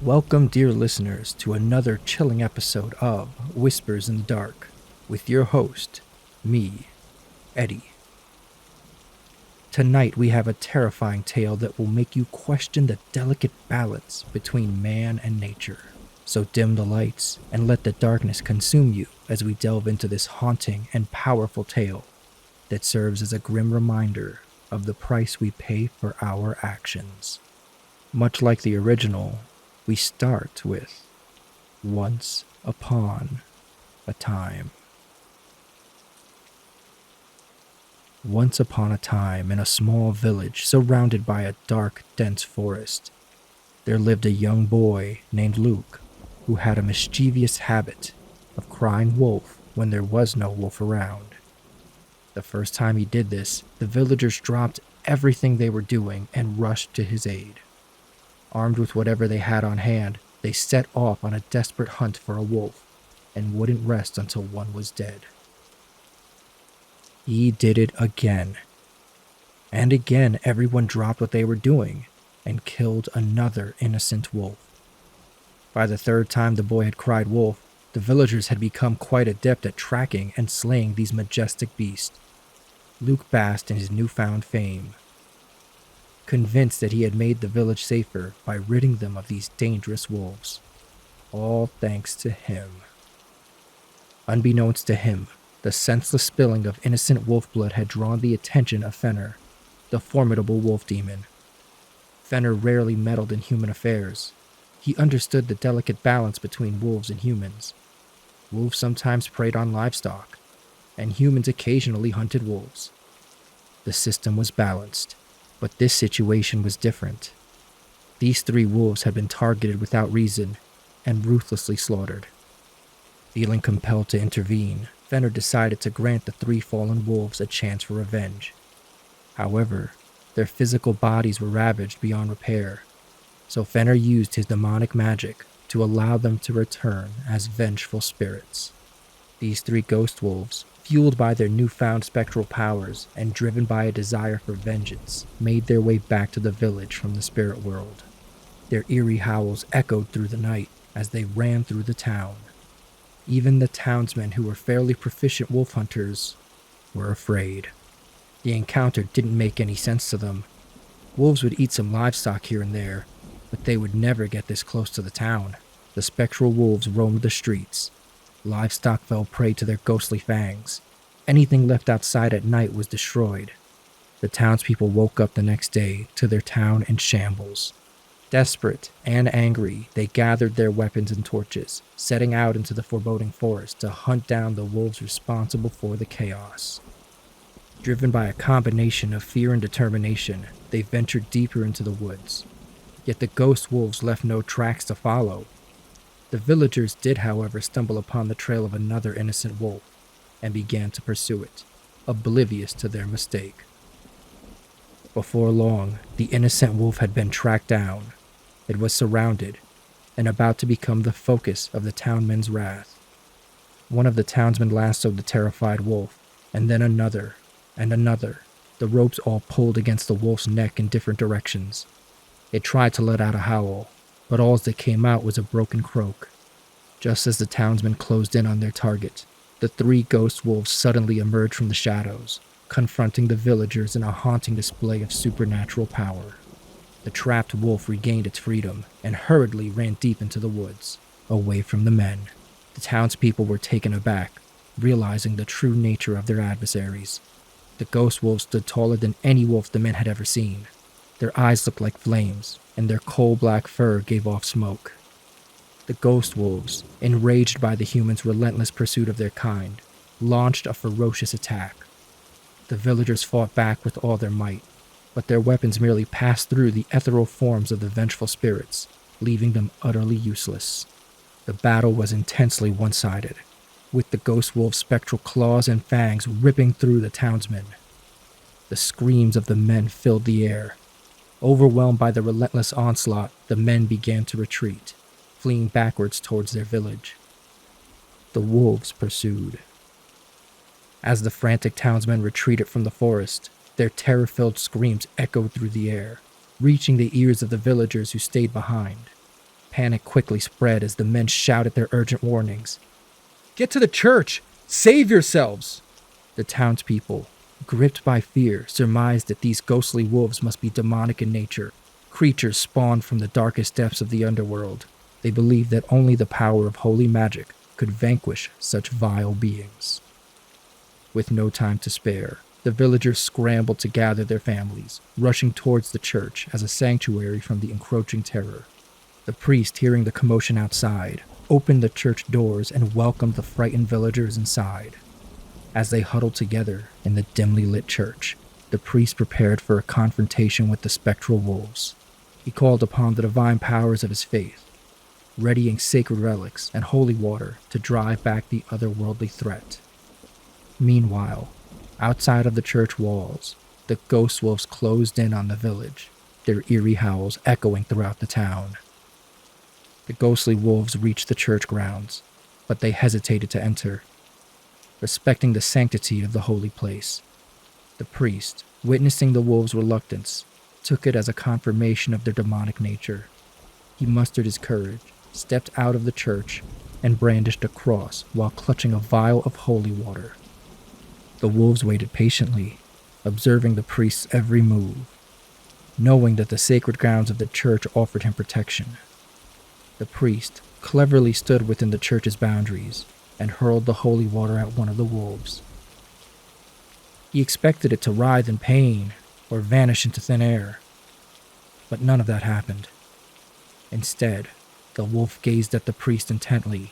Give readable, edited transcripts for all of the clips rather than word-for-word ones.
Welcome, dear listeners, to another chilling episode of Whispers in the Dark with your host, me, Eddie. Tonight we have a terrifying tale that will make you question the delicate balance between man and nature. So dim the lights and let the darkness consume you as we delve into this haunting and powerful tale that serves as a grim reminder of the price we pay for our actions. Much like the original, we start with Once Upon a Time. Once upon a time, in a small village surrounded by a dark, dense forest, there lived a young boy named Luke who had a mischievous habit of crying wolf when there was no wolf around. The first time he did this, the villagers dropped everything they were doing and rushed to his aid. Armed with whatever they had on hand, they set off on a desperate hunt for a wolf and wouldn't rest until one was dead. He did it again. And again, everyone dropped what they were doing and killed another innocent wolf. By the third time the boy had cried wolf, the villagers had become quite adept at tracking and slaying these majestic beasts. Luke basked in his newfound fame, convinced that he had made the village safer by ridding them of these dangerous wolves. All thanks to him. Unbeknownst to him, the senseless spilling of innocent wolf blood had drawn the attention of Fenrir, the formidable wolf demon. Fenrir rarely meddled in human affairs. He understood the delicate balance between wolves and humans. Wolves sometimes preyed on livestock, and humans occasionally hunted wolves. The system was balanced, but this situation was different. These three wolves had been targeted without reason and ruthlessly slaughtered. Feeling compelled to intervene, Fenrir decided to grant the three fallen wolves a chance for revenge. However, their physical bodies were ravaged beyond repair, so Fenrir used his demonic magic to allow them to return as vengeful spirits. These three ghost wolves, fueled by their newfound spectral powers and driven by a desire for vengeance, made their way back to the village from the spirit world. Their eerie howls echoed through the night as they ran through the town. Even the townsmen, who were fairly proficient wolf hunters, were afraid. The encounter didn't make any sense to them. Wolves would eat some livestock here and there, but they would never get this close to the town. The spectral wolves roamed the streets. Livestock fell prey to their ghostly fangs. Anything left outside at night was destroyed. The townspeople woke up the next day to their town in shambles. Desperate and angry, they gathered their weapons and torches, setting out into the foreboding forest to hunt down the wolves responsible for the chaos. Driven by a combination of fear and determination, they ventured deeper into the woods. Yet the ghost wolves left no tracks to follow. The villagers did, however, stumble upon the trail of another innocent wolf and began to pursue it, oblivious to their mistake. Before long, the innocent wolf had been tracked down. It was surrounded and about to become the focus of the townmen's wrath. One of the townsmen lassoed the terrified wolf, and then another and another. The ropes all pulled against the wolf's neck in different directions. It tried to let out a howl, but all that came out was a broken croak. Just as the townsmen closed in on their target, the three ghost wolves suddenly emerged from the shadows, confronting the villagers in a haunting display of supernatural power. The trapped wolf regained its freedom and hurriedly ran deep into the woods, away from the men. The townspeople were taken aback, realizing the true nature of their adversaries. The ghost wolves stood taller than any wolf the men had ever seen. Their eyes looked like flames, and their coal-black fur gave off smoke. The ghost wolves, enraged by the humans' relentless pursuit of their kind, launched a ferocious attack. The villagers fought back with all their might, but their weapons merely passed through the ethereal forms of the vengeful spirits, leaving them utterly useless. The battle was intensely one-sided, with the ghost wolves' spectral claws and fangs ripping through the townsmen. The screams of the men filled the air. Overwhelmed by the relentless onslaught, the men began to retreat, fleeing backwards towards their village. The wolves pursued. As the frantic townsmen retreated from the forest, their terror-filled screams echoed through the air, reaching the ears of the villagers who stayed behind. Panic quickly spread as the men shouted their urgent warnings. "Get to the church! Save yourselves!" The townspeople, gripped by fear, surmised that these ghostly wolves must be demonic in nature, creatures spawned from the darkest depths of the underworld. They believed that only the power of holy magic could vanquish such vile beings. With no time to spare, the villagers scrambled to gather their families, rushing towards the church as a sanctuary from the encroaching terror. The priest, hearing the commotion outside, opened the church doors and welcomed the frightened villagers inside. As they huddled together in the dimly lit church, the priest prepared for a confrontation with the spectral wolves. He called upon the divine powers of his faith, readying sacred relics and holy water to drive back the otherworldly threat. Meanwhile, outside of the church walls, the ghost wolves closed in on the village, their eerie howls echoing throughout the town. The ghostly wolves reached the church grounds, but they hesitated to enter, respecting the sanctity of the holy place. The priest, witnessing the wolves' reluctance, took it as a confirmation of their demonic nature. He mustered his courage, stepped out of the church, and brandished a cross while clutching a vial of holy water. The wolves waited patiently, observing the priest's every move, knowing that the sacred grounds of the church offered him protection. The priest cleverly stood within the church's boundaries and hurled the holy water at one of the wolves. He expected it to writhe in pain or vanish into thin air, but none of that happened. Instead, the wolf gazed at the priest intently,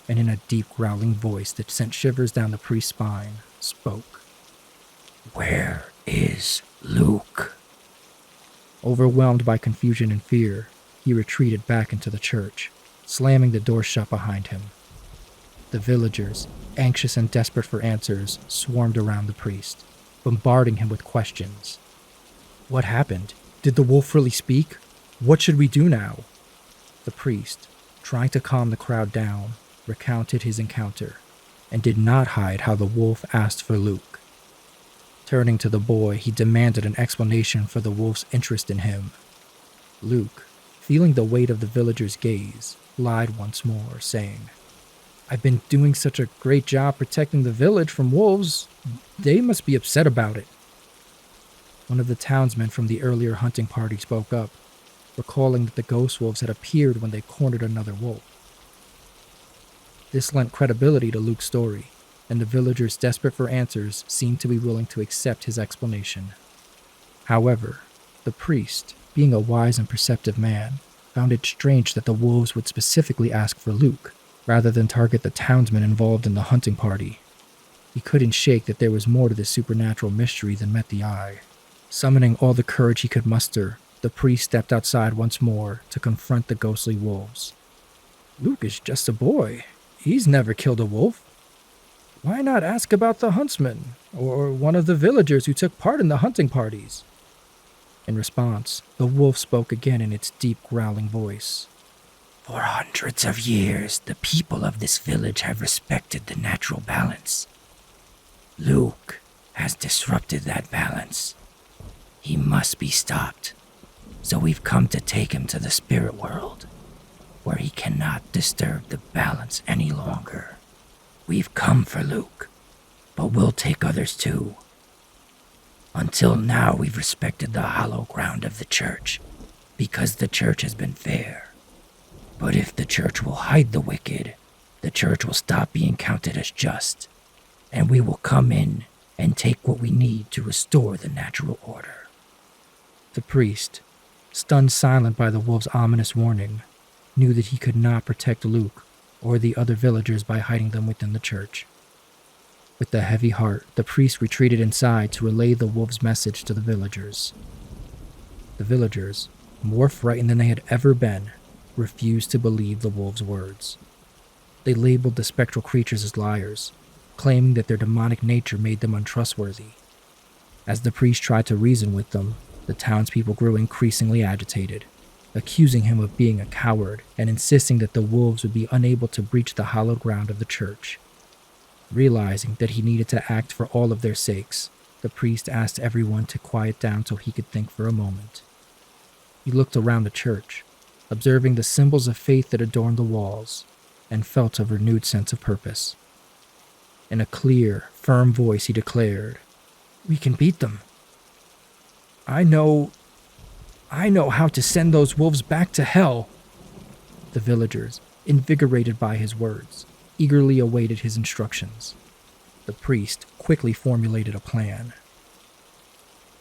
and in a deep growling voice that sent shivers down the priest's spine, spoke. "Where is Luke?" Overwhelmed by confusion and fear, he retreated back into the church, slamming the door shut behind him. The villagers, anxious and desperate for answers, swarmed around the priest, bombarding him with questions. What happened? Did the wolf really speak? What should we do now? The priest, trying to calm the crowd down, recounted his encounter, and did not hide how the wolf asked for Luke. Turning to the boy, he demanded an explanation for the wolf's interest in him. Luke, feeling the weight of the villagers' gaze, lied once more, saying, "I've been doing such a great job protecting the village from wolves. They must be upset about it." One of the townsmen from the earlier hunting party spoke up, recalling that the ghost wolves had appeared when they cornered another wolf. This lent credibility to Luke's story, and the villagers desperate for answers seemed to be willing to accept his explanation. However, the priest, being a wise and perceptive man, found it strange that the wolves would specifically ask for Luke, rather than target the townsmen involved in the hunting party. He couldn't shake that there was more to this supernatural mystery than met the eye. Summoning all the courage he could muster, the priest stepped outside once more to confront the ghostly wolves. "Luke is just a boy. He's never killed a wolf. Why not ask about the huntsman, or one of the villagers who took part in the hunting parties?" In response, the wolf spoke again in its deep growling voice. "For hundreds of years, the people of this village have respected the natural balance. Luke has disrupted that balance. He must be stopped, so we've come to take him to the spirit world, where he cannot disturb the balance any longer. We've come for Luke, but we'll take others too. Until now, we've respected the hollow ground of the church, because the church has been fair. But if the church will hide the wicked, the church will stop being counted as just, and we will come in and take what we need to restore the natural order." The priest, stunned silent by the wolf's ominous warning, knew that he could not protect Luke or the other villagers by hiding them within the church. With a heavy heart, the priest retreated inside to relay the wolf's message to the villagers. The villagers, more frightened than they had ever been, refused to believe the wolves' words. They labeled the spectral creatures as liars, claiming that their demonic nature made them untrustworthy. As the priest tried to reason with them, the townspeople grew increasingly agitated, accusing him of being a coward and insisting that the wolves would be unable to breach the hallowed ground of the church. Realizing that he needed to act for all of their sakes, the priest asked everyone to quiet down so he could think for a moment. He looked around the church, observing the symbols of faith that adorned the walls, and felt a renewed sense of purpose. In a clear, firm voice, he declared, "We can beat them. I know how to send those wolves back to hell." The villagers, invigorated by his words, eagerly awaited his instructions. The priest quickly formulated a plan.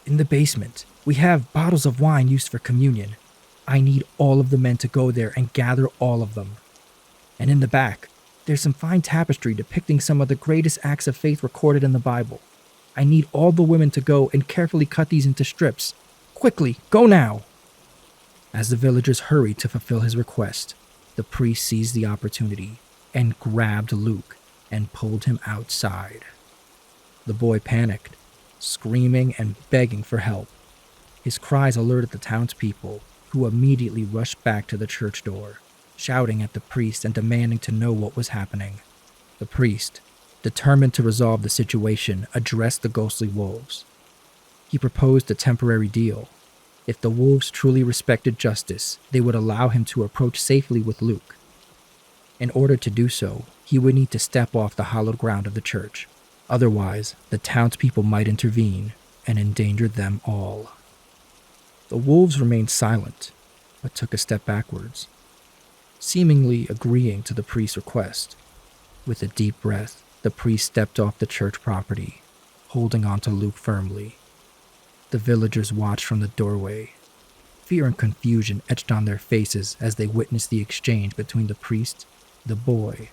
"In the basement, we have bottles of wine used for communion. I need all of the men to go there and gather all of them. And in the back, there's some fine tapestry depicting some of the greatest acts of faith recorded in the Bible. I need all the women to go and carefully cut these into strips. Quickly, go now!" As the villagers hurried to fulfill his request, the priest seized the opportunity and grabbed Luke and pulled him outside. The boy panicked, screaming and begging for help. His cries alerted the townspeople, who immediately rushed back to the church door, shouting at the priest and demanding to know what was happening. The priest, determined to resolve the situation, addressed the ghostly wolves. He proposed a temporary deal. If the wolves truly respected justice, they would allow him to approach safely with Luke. In order to do so, he would need to step off the hallowed ground of the church. Otherwise, the townspeople might intervene and endanger them all. The wolves remained silent, but took a step backwards, seemingly agreeing to the priest's request. With a deep breath, the priest stepped off the church property, holding onto Luke firmly. The villagers watched from the doorway. Fear and confusion etched on their faces as they witnessed the exchange between the priest, the boy,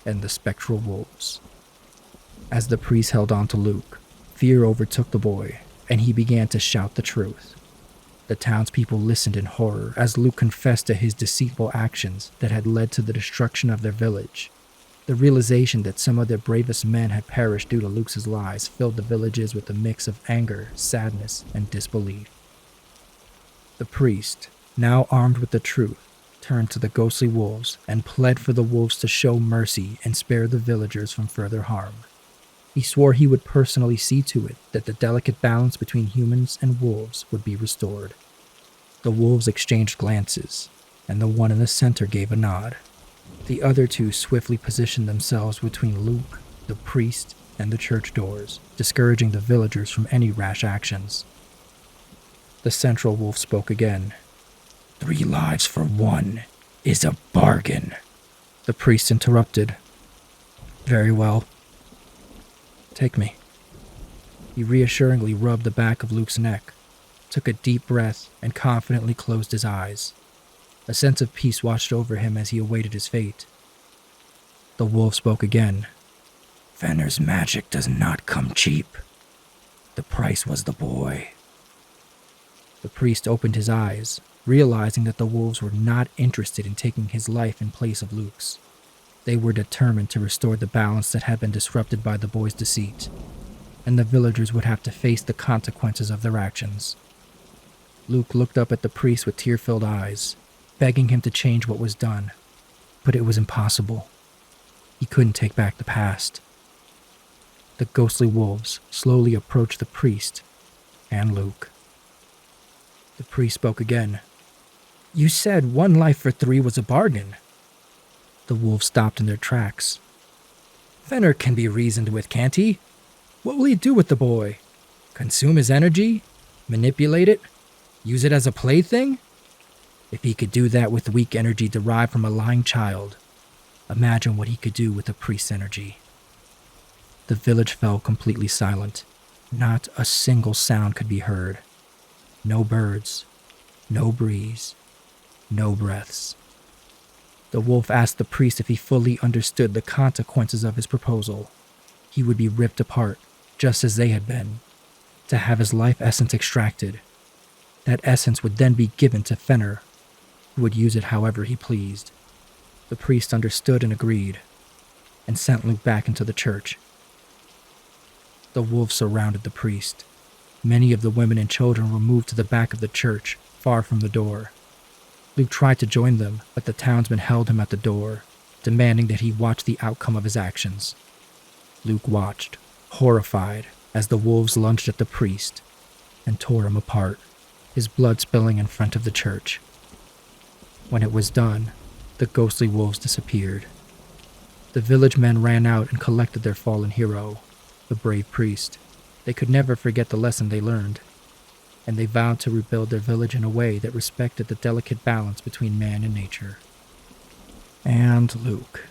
and the spectral wolves. As the priest held on to Luke, fear overtook the boy, and he began to shout the truth. The townspeople listened in horror as Luke confessed to his deceitful actions that had led to the destruction of their village. The realization that some of their bravest men had perished due to Luke's lies filled the villagers with a mix of anger, sadness, and disbelief. The priest, now armed with the truth, turned to the ghostly wolves and pled for the wolves to show mercy and spare the villagers from further harm. He swore he would personally see to it that the delicate balance between humans and wolves would be restored. The wolves exchanged glances, and the one in the center gave a nod. The other two swiftly positioned themselves between Luke, the priest, and the church doors, discouraging the villagers from any rash actions. The central wolf spoke again. 3 lives for 1 is a bargain. The priest interrupted. Very well. Take me. He reassuringly rubbed the back of Luke's neck, took a deep breath, and confidently closed his eyes. A sense of peace washed over him as he awaited his fate. The wolf spoke again. Fenrir's magic does not come cheap. The price was the boy. The priest opened his eyes, realizing that the wolves were not interested in taking his life in place of Luke's. They were determined to restore the balance that had been disrupted by the boy's deceit, and the villagers would have to face the consequences of their actions. Luke looked up at the priest with tear-filled eyes, begging him to change what was done, but it was impossible. He couldn't take back the past. The ghostly wolves slowly approached the priest and Luke. The priest spoke again. You said 1 life for 3 was a bargain. The wolves stopped in their tracks. Fenrir can be reasoned with, can't he? What will he do with the boy? Consume his energy? Manipulate it? Use it as a plaything? If he could do that with weak energy derived from a lying child, imagine what he could do with a priest's energy. The village fell completely silent. Not a single sound could be heard. No birds, no breeze, no breaths. The wolf asked the priest if he fully understood the consequences of his proposal. He would be ripped apart, just as they had been, to have his life essence extracted. That essence would then be given to Fenrir, who would use it however he pleased. The priest understood and agreed, and sent Luke back into the church. The wolves surrounded the priest. Many of the women and children were moved to the back of the church, far from the door. Luke tried to join them, but the townsmen held him at the door, demanding that he watch the outcome of his actions. Luke watched, horrified, as the wolves lunged at the priest and tore him apart, his blood spilling in front of the church. When it was done, the ghostly wolves disappeared. The village men ran out and collected their fallen hero, the brave priest. They could never forget the lesson they learned, and they vowed to rebuild their village in a way that respected the delicate balance between man and nature. And Luke,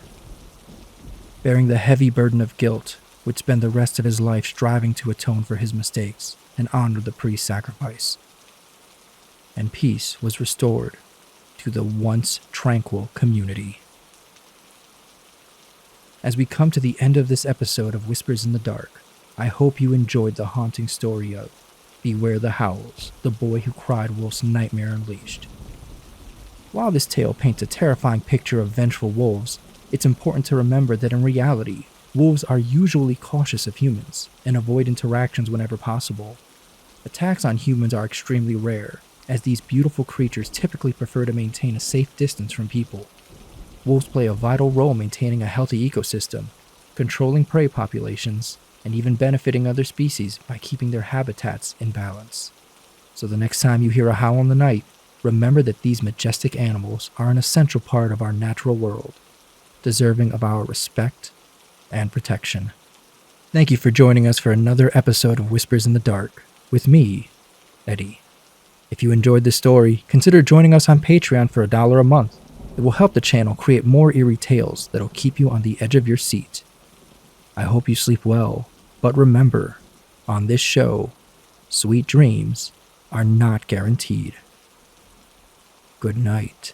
bearing the heavy burden of guilt, would spend the rest of his life striving to atone for his mistakes and honor the priest's sacrifice. And peace was restored to the once tranquil community. As we come to the end of this episode of Whispers in the Dark, I hope you enjoyed the haunting story of Beware the Howls, the boy who cried wolf's nightmare unleashed. While this tale paints a terrifying picture of vengeful wolves, it's important to remember that in reality, wolves are usually cautious of humans and avoid interactions whenever possible. Attacks on humans are extremely rare, as these beautiful creatures typically prefer to maintain a safe distance from people. Wolves play a vital role maintaining a healthy ecosystem, controlling prey populations, and even benefiting other species by keeping their habitats in balance. So the next time you hear a howl in the night, remember that these majestic animals are an essential part of our natural world, deserving of our respect and protection. Thank you for joining us for another episode of Whispers in the Dark, with me, Eddie. If you enjoyed this story, consider joining us on Patreon for $1 a month. It will help the channel create more eerie tales that'll keep you on the edge of your seat. I hope you sleep well, but remember, on this show, sweet dreams are not guaranteed. Good night.